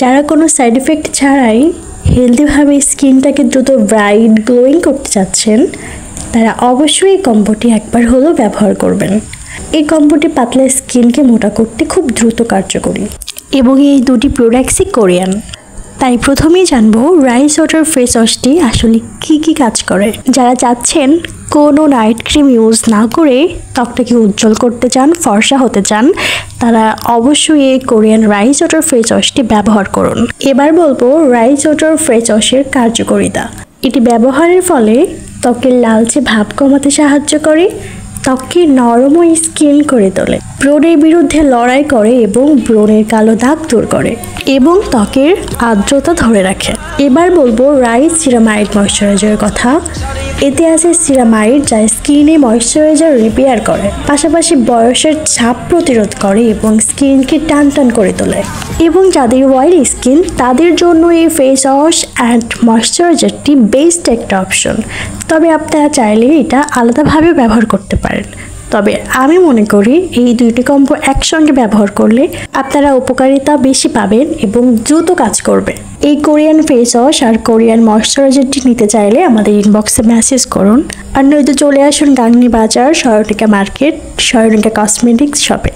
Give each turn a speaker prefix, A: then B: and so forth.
A: যারা কোনো side effect ছাড়াই হেলদিভাবে স্কিনটাকে দ্রুত ব্রাইট গ্লোয়িং করতে চাচ্ছেন, তারা অবশ্যই এই কম্বোটি একবার হলেও ব্যবহার করবেন। এই কম্বোটি পাতলা স্কিনকে মোটা করতে খুব দ্রুত কার্যকরী এবং এই দুটি প্রোডাক্টসই কোরিয়ান। তাই প্রথমেই জানবো রাইস ওয়াটার ফেস ওয়াশটি আসলে কি কাজ করে। যারা চাচ্ছেন কোনো নাইট ক্রিম ইউজ না করে ত্বকটাকে উজ্জ্বল করতে চান, ফর্সা হতে চান, তারা অবশ্যই এই কোরিয়ান রাইস ওয়াটার ফেস ওয়াশটি ব্যবহার করুন। এবার বলবো রাইস ওয়াটার ফেস ওয়াশের কার্যকারিতা। এটি ব্যবহারের ফলে ত্বকের লালচে ভাব কমাতে সাহায্য করে, ত্বককে নরম ও স্কিন করে তোলে, ব্রণের বিরুদ্ধে লড়াই করে এবং ব্রণের কালো দাগ দূর করে এবং ত্বকের আর্দ্রতা ধরে রাখে। এবার বলবো রাইস সিরামাইড ময়শ্চারাইজারের কথা। এতে আছে সিরামাইড যা স্কিনে ময়শ্চারাইজার রিপেয়ার করে, পাশাপাশি বয়সের ছাপ প্রতিরোধ করে এবং স্কিনকে টান করে তোলে। এবং যাদের অয়েলি স্কিন তাদের জন্য এই ফেস ওয়াশ অ্যান্ড ময়শ্চারাইজারটি বেস্ট একটা অপশন। তবে আপনারা চাইলে এটা আলাদাভাবে ব্যবহার করতে পারেন। তবে আমি মনে করি এই দুইটি কম্বো একসঙ্গে ব্যবহার করলে আপনারা উপকারিতা বেশি পাবেন এবং দ্রুত কাজ করবে। এই কোরিয়ান ফেস ওয়াশ আর কোরিয়ান ময়শ্চারাইজারটি নিতে চাইলে আমাদের ইনবক্সে মেসেজ করুন, আর নয়তো চলে আসুন গাংনী বাজার, সরণিকা মার্কেট, সরণিকা কসমেটিক্স শপে।